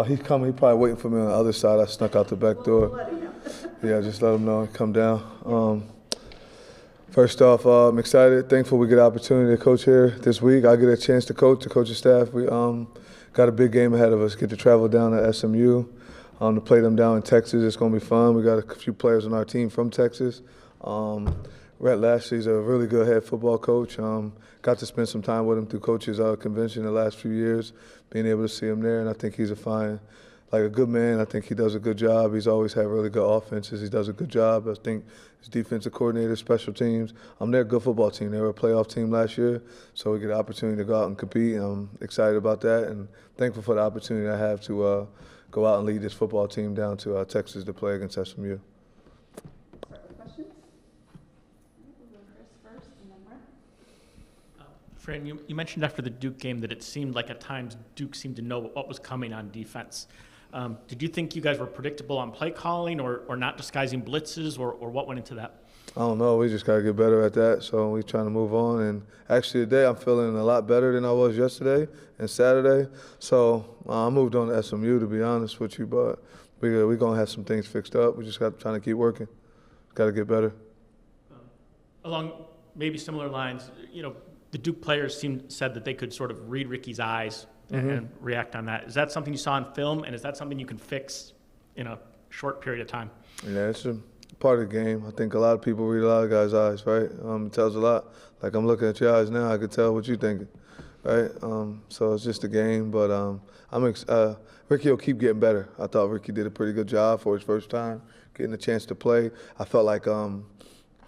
He's coming. He's probably waiting for me on the other side. I snuck out the back door. Yeah, just let him know. Come down. First off, I'm excited, thankful we get an opportunity to coach here this week. I get a chance to coach, the coaching staff. We got a big game ahead of us. Get to travel down to SMU to play them down in Texas. It's going to be fun. We got a few players on our team from Texas. Rhett Lashley's a really good head football coach. Got to spend some time with him through coaches convention the last few years, being able to see him there, and I think he's a good man. I think he does a good job. He's always had really good offenses. He does a good job. I think his defensive coordinator, special teams. They're a good football team. They were a playoff team last year, so we get an opportunity to go out and compete. And I'm excited about that and thankful for the opportunity I have to go out and lead this football team down to Texas to play against SMU. Questions? We'll go Chris first and then Mark. Fran, you mentioned after the Duke game that it seemed like at times Duke seemed to know what was coming on defense. Did you think you guys were predictable on play calling or not disguising blitzes or what went into that? I don't know. We just got to get better at that. So we're trying to move on. And actually today I'm feeling a lot better than I was yesterday and Saturday. So I moved on to SMU, to be honest with you. But we're going to have some things fixed up. We just got to try to keep working. Got to get better. Along maybe similar lines, the Duke players said that they could sort of read Ricky's eyes and react on that. Is that something you saw in film, and is that something you can fix in a short period of time? Yeah, it's a part of the game. I think a lot of people read a lot of guys' eyes, right? It tells a lot. Like I'm looking at your eyes now, I could tell what you're thinking, right? So it's just a game, but Ricky will keep getting better. I thought Ricky did a pretty good job for his first time getting a chance to play. I felt like all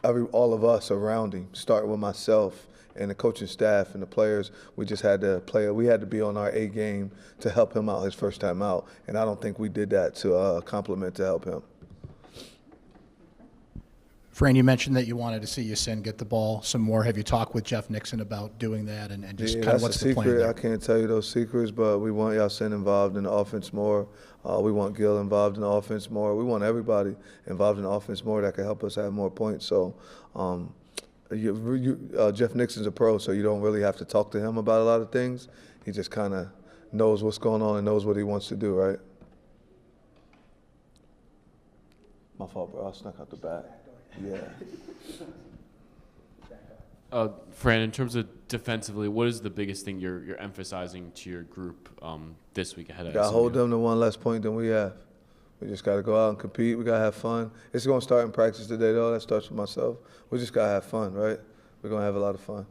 of us around him, starting with myself and the coaching staff and the players, we just had to play. We had to be on our A game to help him out his first time out, and I don't think we did that to compliment to help him. Fran, you mentioned that you wanted to see Yasin get the ball some more. Have you talked with Jeff Nixon about doing that and just kind of what's the plan there? I can't tell you those secrets, but we want Yasin involved in the offense more. We want Gil involved in the offense more. We want everybody involved in the offense more that can help us have more points. So Jeff Nixon's a pro, so you don't really have to talk to him about a lot of things. He just kind of knows what's going on and knows what he wants to do, right? My fault, bro. I snuck out the back. Yeah. Fran, in terms of defensively, what is the biggest thing you're emphasizing to your group this week ahead of SMU? Got to hold them to one less point than we have. We just got to go out and compete. We got to have fun. It's going to start in practice today, though. That starts with myself. We just got to have fun, right? We're going to have a lot of fun.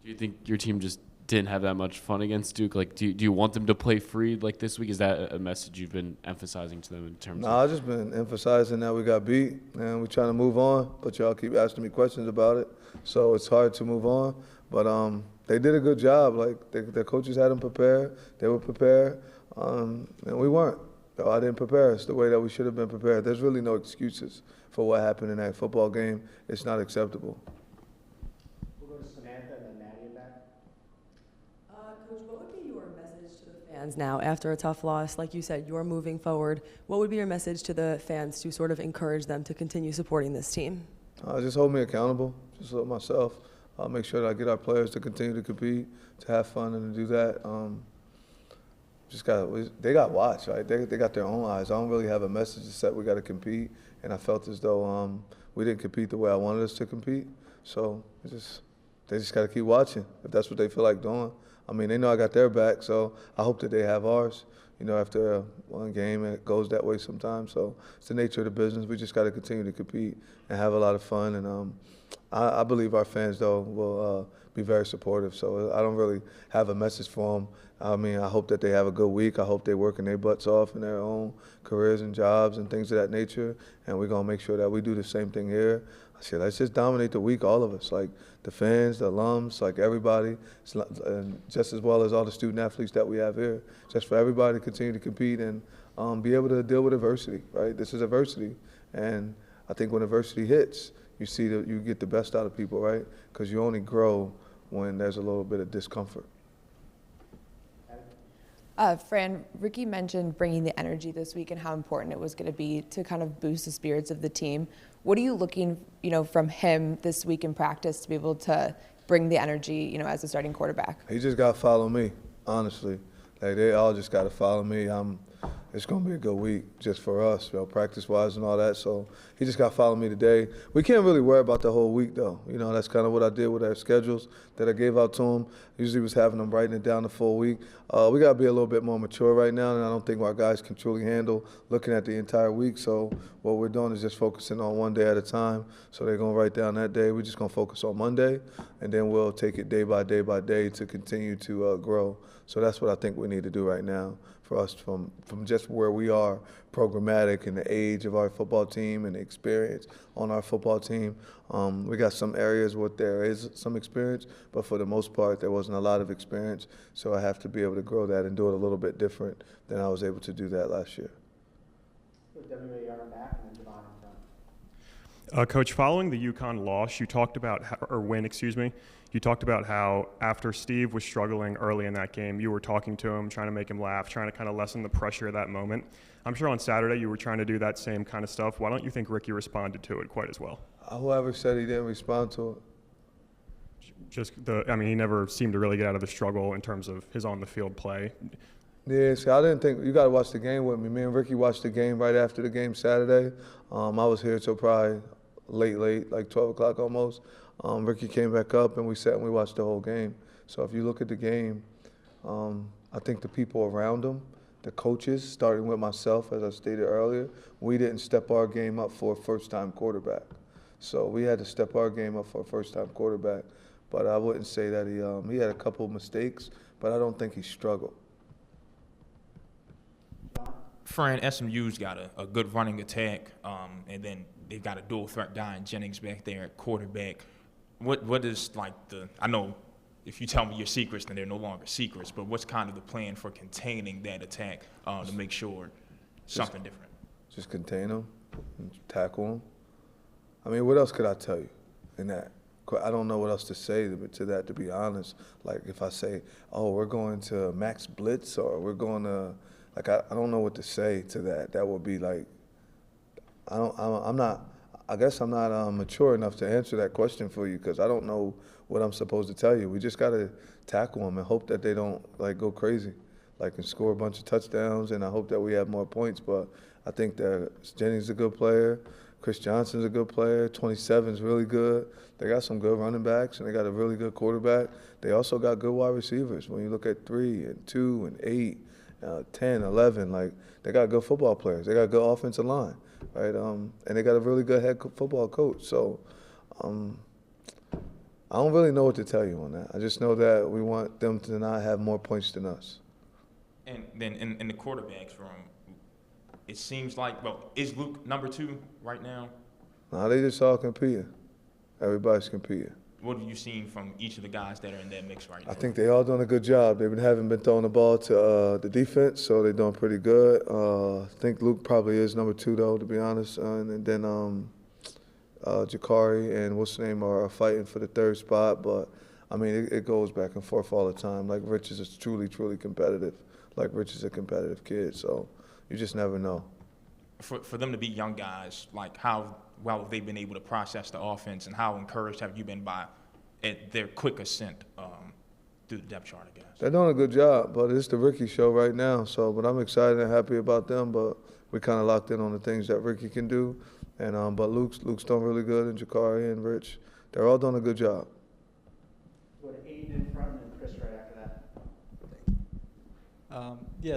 Do you think your team just didn't have that much fun against Duke? Like, do you want them to play free like this week? Is that a message you've been emphasizing to them in terms of? I've just been emphasizing that we got beat and we're trying to move on, but y'all keep asking me questions about it, so it's hard to move on. But they did a good job. Like, their coaches had them prepared. They were prepared, and we weren't. I didn't prepare us the way that we should have been prepared. There's really no excuses for what happened in that football game. It's not acceptable. We'll go to Samantha and then Nadia back. Coach, what would be your message to the fans now after a tough loss? Like you said, you're moving forward. What would be your message to the fans to sort of encourage them to continue supporting this team? Just hold me accountable. Just hold myself. I'll make sure that I get our players to continue to compete, to have fun, and to do that. They got watched, right? They got their own eyes. I don't really have a message except we got to compete, and I felt as though we didn't compete the way I wanted us to compete. So they just got to keep watching if that's what they feel like doing. I mean, they know I got their back, so I hope that they have ours. After one game, it goes that way sometimes. So it's the nature of the business. We just got to continue to compete and have a lot of fun. And I believe our fans, though, will be very supportive. So I don't really have a message for them. I mean, I hope that they have a good week. I hope they're working their butts off in their own careers and jobs and things of that nature. And we're going to make sure that we do the same thing here. I said, let's just dominate the week, all of us, like the fans, the alums, like everybody, and just as well as all the student athletes that we have here, just for everybody to continue to compete and be able to deal with adversity, right? This is adversity. And I think when adversity hits, you see that you get the best out of people, right? Because you only grow when there's a little bit of discomfort. Fran, Ricky mentioned bringing the energy this week and how important it was going to be to kind of boost the spirits of the team. What are you looking, from him this week in practice to be able to bring the energy, as a starting quarterback? He just got to follow me, honestly. Like they all just got to follow me. It's gonna be a good week just for us, practice-wise and all that. So he just got to follow me today. We can't really worry about the whole week though. That's kind of what I did with our schedules that I gave out to him. Usually was having them writing it down the full week. We got to be a little bit more mature right now, and I don't think our guys can truly handle looking at the entire week. So what we're doing is just focusing on one day at a time. So they're gonna write down that day. We're just gonna focus on Monday, and then we'll take it day by day to continue to grow. So that's what I think we need to do right now for us from just where we are programmatic and the age of our football team and the experience on our football team. We got some areas where there is some experience, but for the most part, there wasn't a lot of experience. So I have to be able to grow that and do it a little bit different than I was able to do that last year. WAR back and then Devon in front. Coach, following the UConn loss, you talked about, you talked about how after Steve was struggling early in that game, you were talking to him, trying to make him laugh, trying to kind of lessen the pressure of that moment. I'm sure on Saturday you were trying to do that same kind of stuff. Why don't you think Ricky responded to it quite as well? Whoever said he didn't respond to it? He never seemed to really get out of the struggle in terms of his on-the-field play. Yeah, see, I didn't think – you got to watch the game with me. Me and Ricky watched the game right after the game Saturday. I was here till probably late, like 12 o'clock almost. Ricky came back up, and we sat and we watched the whole game. So if you look at the game, I think the people around him, the coaches, starting with myself, as I stated earlier, we didn't step our game up for a first-time quarterback. So we had to step our game up for a first-time quarterback. But I wouldn't say that he had a couple of mistakes, but I don't think he struggled. Fran, SMU's got a good running attack, and then they've got a dual threat guy in Jennings back there at quarterback. What is I know if you tell me your secrets, then they're no longer secrets, but what's kind of the plan for containing that attack to make sure something different? Just contain them, and tackle them. I mean, what else could I tell you in that? I don't know what else to say to that, to be honest. Like if I say, oh, we're going to max blitz, or we're going to, I don't know what to say to that. That would be like, I guess I'm not mature enough to answer that question for you, because I don't know what I'm supposed to tell you. We just got to tackle them and hope that they don't go crazy, and score a bunch of touchdowns, and I hope that we have more points. But I think that Jennings is a good player. Chris Johnson's a good player. 27's really good. They got some good running backs, and they got a really good quarterback. They also got good wide receivers. When you look at 3 and 2 and 8, 10, 11, they got good football players. They got good offensive line, right? And they got a really good head football coach. So I don't really know what to tell you on that. I just know that we want them to not have more points than us. And then in the quarterback's room, it seems like, is Luke number 2 right now? No, they just all competing. Everybody's competing. What have you seen from each of the guys that are in that mix right now? I think they all doing a good job. They haven't been throwing the ball to the defense, so they're doing pretty good. I think Luke probably is number 2, though, to be honest. And then Jakari and what's his name are fighting for the 3rd spot. But, I mean, it goes back and forth all the time. Rich is truly, truly competitive. Rich is a competitive kid, so you just never know. For them to be young guys, how well have they been able to process the offense, and how encouraged have you been by their quick ascent through the depth chart, I guess? They're doing a good job, but it's the Ricky show right now. But I'm excited and happy about them. But we kind of locked in on the things that Ricky can do, and but Luke's doing really good, and Jakari and Rich, they're all doing a good job. Go to Aiden in front and then Chris right after that.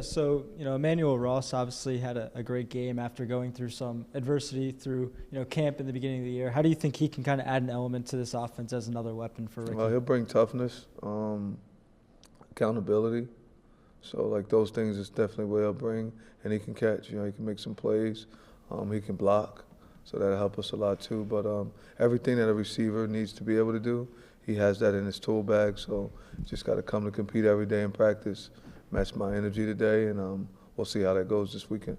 So Emmanuel Ross obviously had a great game after going through some adversity through camp in the beginning of the year. How do you think he can kind of add an element to this offense as another weapon for Ricky? Well, he'll bring toughness, accountability. So those things is definitely what he'll bring, and he can catch. He can make some plays. He can block, so that'll help us a lot too. But everything that a receiver needs to be able to do, he has that in his tool bag. So just got to come to compete every day in practice. Match my energy today, and we'll see how that goes this weekend.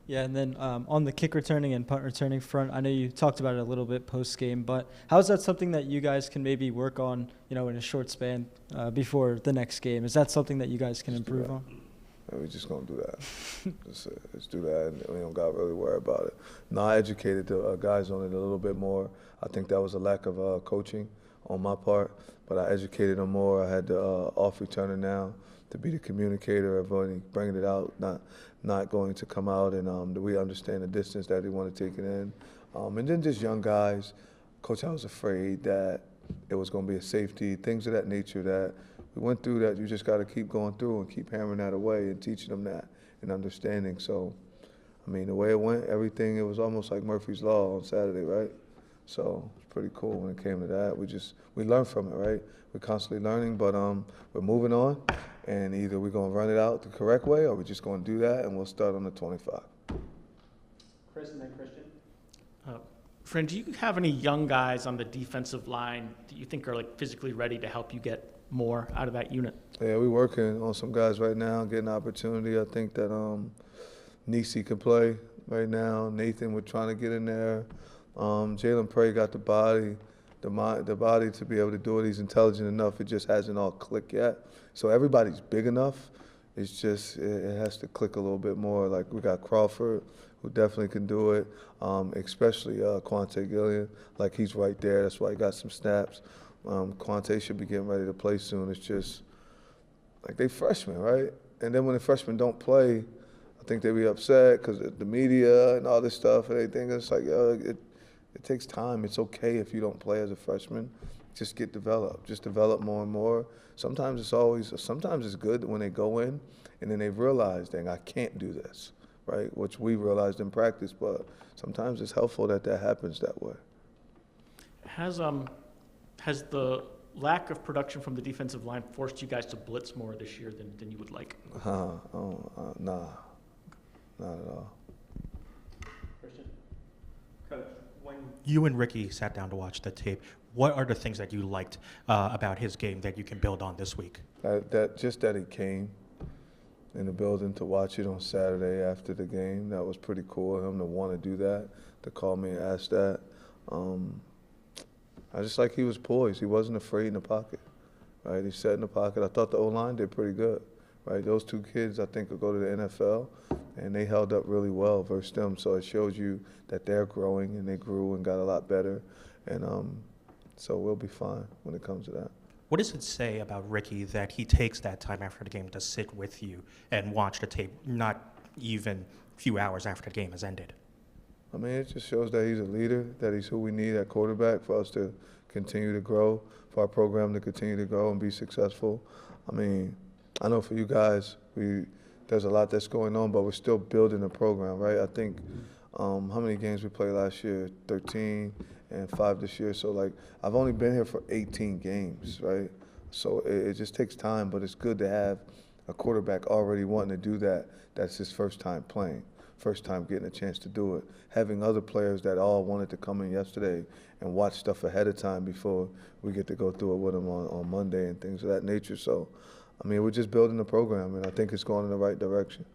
Yeah, and then on the kick returning and punt returning front, I know you talked about it a little bit post-game, but how is that something that you guys can maybe work on, in a short span before the next game? Is that something that you guys can improve on? Yeah, we're just going to do that. Let's do that, and we don't got to really worry about it. No, I educated the guys on it a little bit more. I think that was a lack of coaching on my part, but I educated him more. I had the off returner now to be the communicator of bringing it out, not going to come out, and we understand the distance that he wanted to take it in. And then just young guys. Coach, I was afraid that it was going to be a safety, things of that nature that we went through that you just got to keep going through and keep hammering that away and teaching them that and understanding. So, I mean, the way it went, everything, it was almost like Murphy's Law on Saturday, right? So it's pretty cool when it came to that. We learn from it, right? We're constantly learning, but we're moving on, and either we're going to run it out the correct way or we're just going to do that, and we'll start on the 25. Chris and then Christian. Fran, do you have any young guys on the defensive line that you think are like physically ready to help you get more out of that unit? Yeah, we're working on some guys right now, getting opportunity. I think that Nisi can play right now. Nathan, we're trying to get in there. Jalen Prey got the body to be able to do it. He's intelligent enough. It just hasn't all clicked yet. So everybody's big enough. It's just it has to click a little bit more. Like we got Crawford, who definitely can do it, especially Quante Gillian. Like he's right there. That's why he got some snaps. Quante should be getting ready to play soon. It's just like they freshmen, right? And then when the freshmen don't play, I think they be upset because the media and all this stuff and everything. It's like it takes time. It's okay if you don't play as a freshman. Just get developed. Just develop more and more. Sometimes it's good when they go in and then they realize, dang, I can't do this, right? Which we realized in practice, but sometimes it's helpful that happens that way. Has the lack of production from the defensive line forced you guys to blitz more this year than you would like? Nah, not at all. Christian. Coach, when you and Ricky sat down to watch the tape, what are the things that you liked about his game that you can build on this week? That he came in the building to watch it on Saturday after the game. That was pretty cool of him to want to do that, to call me and ask that. I just like he was poised. He wasn't afraid in the pocket, right? He sat in the pocket. I thought the O-line did pretty good, right? Those two kids, I think, will go to the NFL, and they held up really well versus them. So it shows you that they're growing, and they grew and got a lot better. And so we'll be fine when it comes to that. What does it say about Ricky that he takes that time after the game to sit with you and watch the tape, not even a few hours after the game has ended? I mean, it just shows that he's a leader, that he's who we need at quarterback for us to continue to grow, for our program to continue to grow and be successful. I mean, I know for you guys, there's a lot that's going on, but we're still building the program, right? I think how many games we played last year? 13 and 5 this year. So, like, I've only been here for 18 games, right? So it just takes time, but it's good to have a quarterback already wanting to do that. That's his first time playing, first time getting a chance to do it. Having other players that all wanted to come in yesterday and watch stuff ahead of time before we get to go through it with them on Monday and things of that nature. So, I mean, we're just building the program, and I think it's going in the right direction.